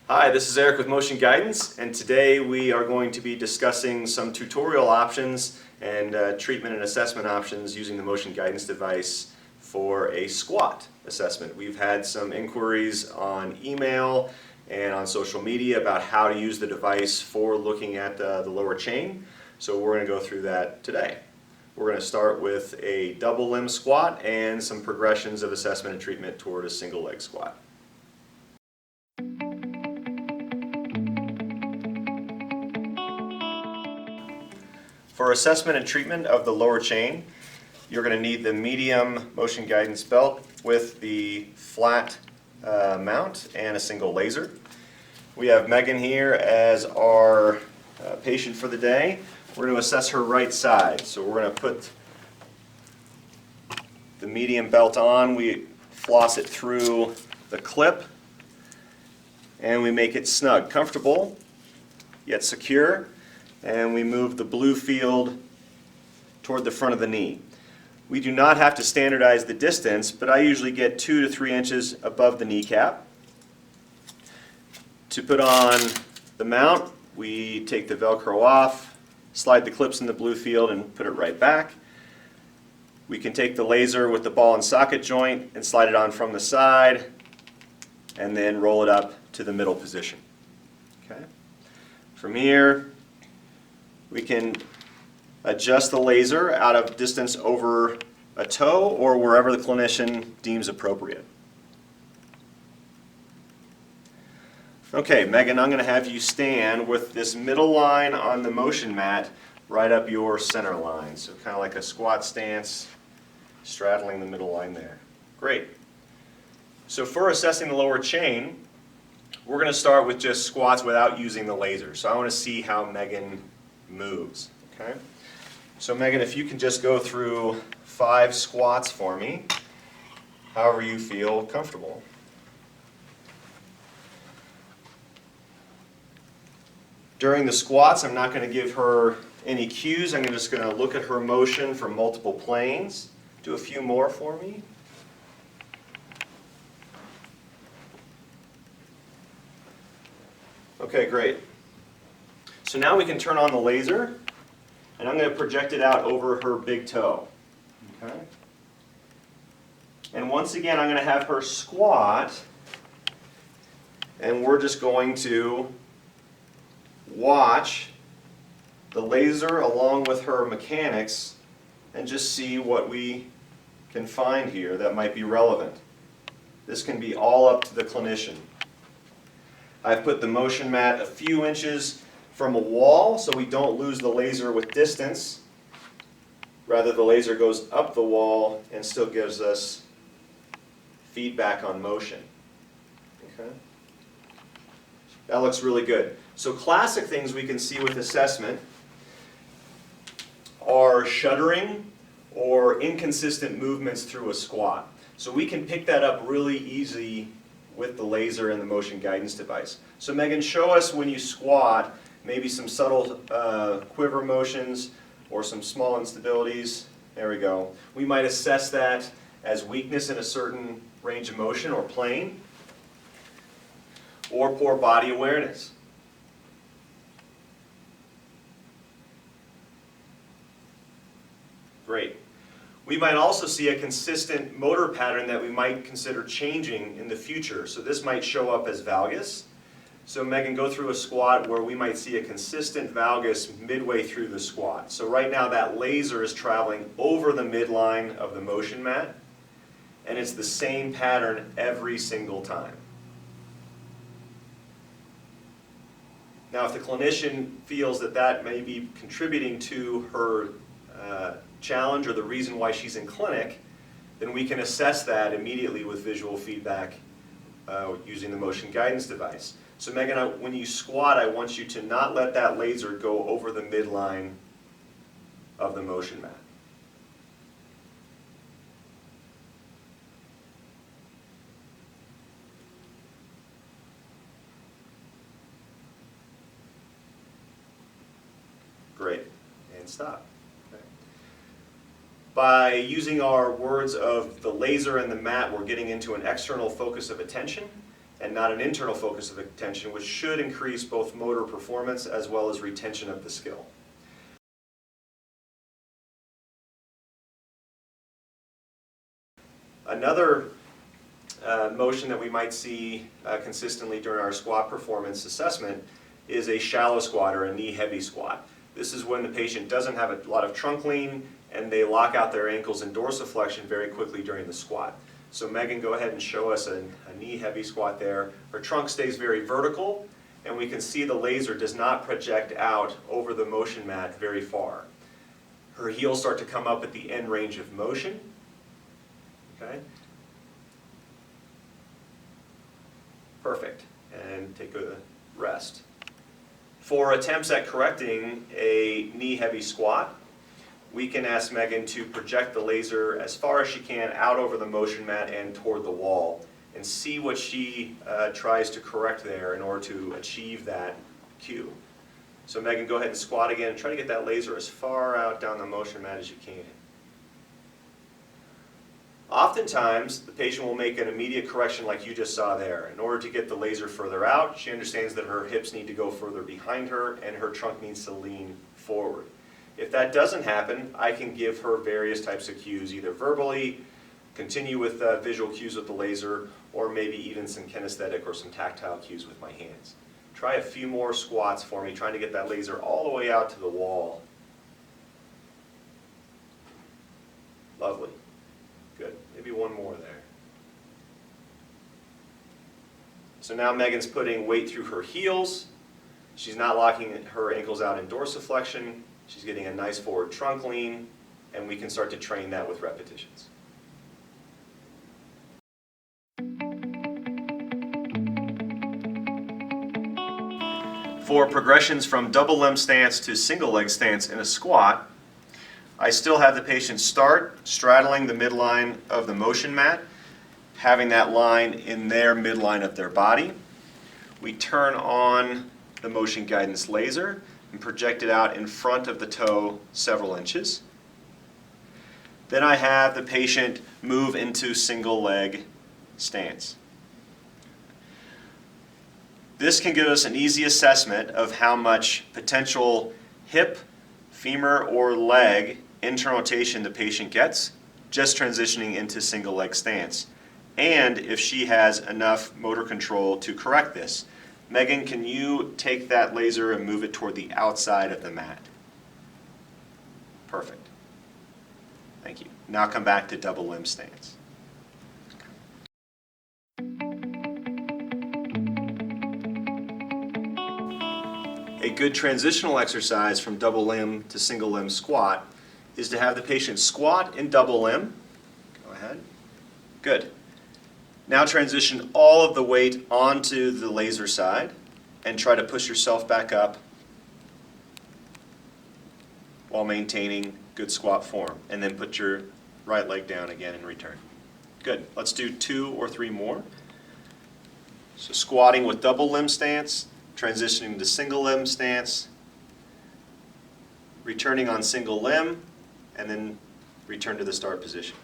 Hi, this is Eric with Motion Guidance, and today we are going to be discussing some tutorial options and treatment and assessment options using the Motion Guidance device for a squat assessment. We've had some inquiries on email and on social media about how to use the device for looking at the lower chain, so we're going to go through that today. We're going to start with a double limb squat and some progressions of assessment and treatment toward a single leg squat. For assessment and treatment of the lower chain, you're going to need the medium motion guidance belt with the flat mount and a single laser. We have Megan here as our patient for the day. We're going to assess her right side. So we're going to put the medium belt on. We floss it through the clip and we make it snug, comfortable, yet secure. And we move the blue field toward the front of the knee. We do not have to standardize the distance, but I usually get 2 to 3 inches above the kneecap. To put on the mount, we take the Velcro off, slide the clips in the blue field and put it right back. We can take the laser with the ball and socket joint and slide it on from the side and then roll it up to the middle position. Okay. From here, we can adjust the laser out of distance over a toe or wherever the clinician deems appropriate. Okay, Megan, I'm going to have you stand with this middle line on the motion mat right up your center line. So kind of like a squat stance, straddling the middle line there. Great. So for assessing the lower chain, we're going to start with just squats without using the laser. So I want to see how Megan moves. Okay? So Megan, if you can just go through 5 squats for me, however you feel comfortable. During the squats, I'm not going to give her any cues. I'm just going to look at her motion from multiple planes. Do a few more for me. Okay, great. So now we can turn on the laser, and I'm going to project it out over her big toe. Okay? And once again, I'm going to have her squat, and we're just going to watch the laser along with her mechanics and just see what we can find here that might be relevant. This can be all up to the clinician. I've put the motion mat a few inches from a wall so we don't lose the laser with distance. Rather, the laser goes up the wall and still gives us feedback on motion. Okay? That looks really good. So classic things we can see with assessment are shuddering or inconsistent movements through a squat. So we can pick that up really easy with the laser and the motion guidance device. So Megan, show us when you squat, maybe some subtle quiver motions or some small instabilities. There we go. We might assess that as weakness in a certain range of motion or plane, or poor body awareness. Great. We might also see a consistent motor pattern that we might consider changing in the future. So this might show up as valgus. So Megan, go through a squat where we might see a consistent valgus midway through the squat. So right now that laser is traveling over the midline of the motion mat, and it's the same pattern every single time. Now if the clinician feels that that may be contributing to her challenge or the reason why she's in clinic, then we can assess that immediately with visual feedback using the motion guidance device. So Megan, when you squat, I want you to not let that laser go over the midline of the motion mat. Great. And stop. Okay. By using our words of the laser and the mat, we're getting into an external focus of attention, and not an internal focus of attention, which should increase both motor performance as well as retention of the skill. Another motion that we might see consistently during our squat performance assessment is a shallow squat or a knee-heavy squat. This is when the patient doesn't have a lot of trunk lean and they lock out their ankles in dorsiflexion very quickly during the squat. So Megan, go ahead and show us a knee-heavy squat there. Her trunk stays very vertical, and we can see the laser does not project out over the motion mat very far. Her heels start to come up at the end range of motion. Okay. Perfect. And take a rest. For attempts at correcting a knee-heavy squat, we can ask Megan to project the laser as far as she can out over the motion mat and toward the wall, and see what she tries to correct there in order to achieve that cue. So Megan, go ahead and squat again and try to get that laser as far out down the motion mat as you can. Oftentimes, the patient will make an immediate correction like you just saw there. In order to get the laser further out, she understands that her hips need to go further behind her and her trunk needs to lean forward. If that doesn't happen, I can give her various types of cues, either verbally, continue with visual cues with the laser, or maybe even some kinesthetic or some tactile cues with my hands. Try a few more squats for me, trying to get that laser all the way out to the wall. Lovely. Good. Maybe one more there. So now Megan's putting weight through her heels. She's not locking her ankles out in dorsiflexion. She's getting a nice forward trunk lean, and we can start to train that with repetitions. For progressions from double limb stance to single leg stance in a squat, I still have the patient start straddling the midline of the motion mat, having that line in their midline of their body. We turn on the motion guidance laser and project it out in front of the toe several inches. Then I have the patient move into single leg stance. This can give us an easy assessment of how much potential hip, femur, or leg internal rotation the patient gets just transitioning into single leg stance, and if she has enough motor control to correct this. Megan, can you take that laser and move it toward the outside of the mat? Perfect. Thank you. Now come back to double limb stance. A good transitional exercise from double limb to single limb squat is to have the patient squat in double limb. Go ahead. Good. Now transition all of the weight onto the laser side and try to push yourself back up while maintaining good squat form. And then put your right leg down again and return. Good. Let's do 2 or 3 more. So squatting with double limb stance, transitioning to single limb stance, returning on single limb, and then return to the start position.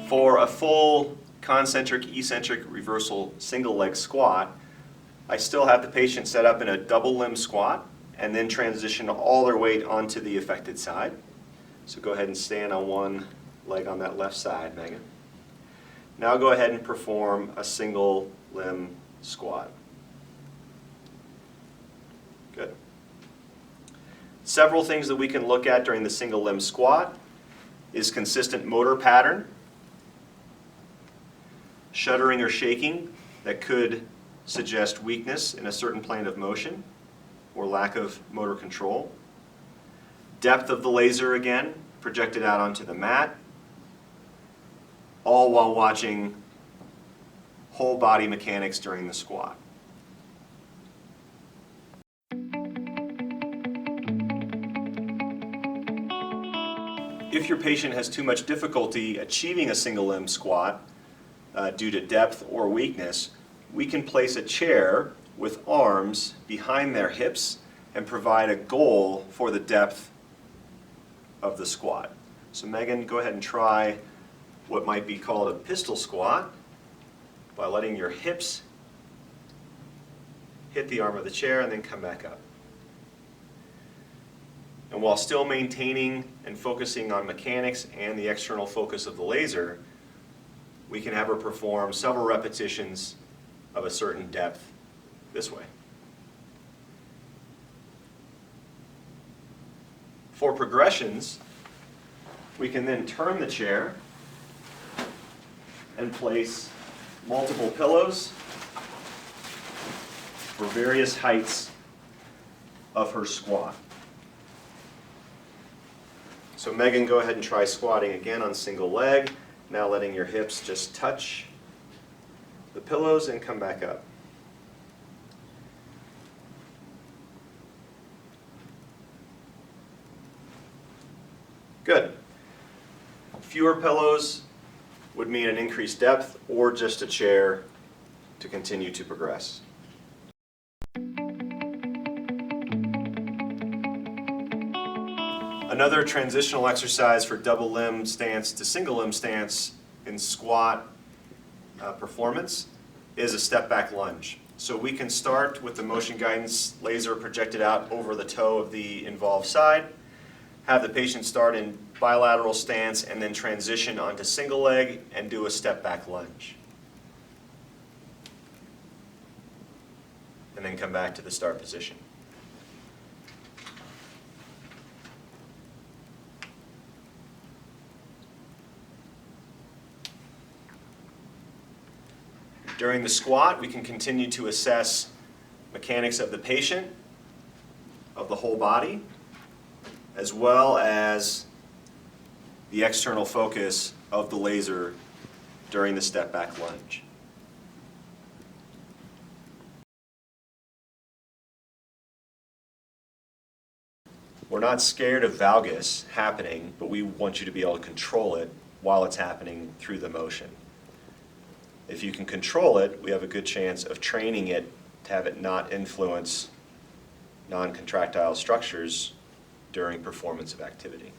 For a full concentric, eccentric, reversal single leg squat, I still have the patient set up in a double limb squat and then transition all their weight onto the affected side. So go ahead and stand on one leg on that left side, Megan. Now go ahead and perform a single limb squat. Good. Several things that we can look at during the single limb squat is consistent motor pattern, shuddering or shaking that could suggest weakness in a certain plane of motion or lack of motor control. Depth of the laser again, projected out onto the mat, all while watching whole body mechanics during the squat. If your patient has too much difficulty achieving a single limb squat due to depth or weakness, we can place a chair with arms behind their hips and provide a goal for the depth of the squat. So Megan, go ahead and try what might be called a pistol squat by letting your hips hit the arm of the chair and then come back up. And while still maintaining and focusing on mechanics and the external focus of the laser, we can have her perform several repetitions of a certain depth this way. For progressions, we can then turn the chair and place multiple pillows for various heights of her squat. So Megan, go ahead and try squatting again on single leg, now letting your hips just touch the pillows and come back up. Good. Fewer pillows would mean an increased depth or just a chair to continue to progress. Another transitional exercise for double limb stance to single limb stance in squat performance is a step back lunge. So we can start with the motion guidance laser projected out over the toe of the involved side, have the patient start in bilateral stance and then transition onto single leg and do a step back lunge. And then come back to the start position. During the squat, we can continue to assess mechanics of the patient, of the whole body, as well as the external focus of the laser during the step back lunge. We're not scared of valgus happening, but we want you to be able to control it while it's happening through the motion. If you can control it, we have a good chance of training it to have it not influence non-contractile structures during performance of activity.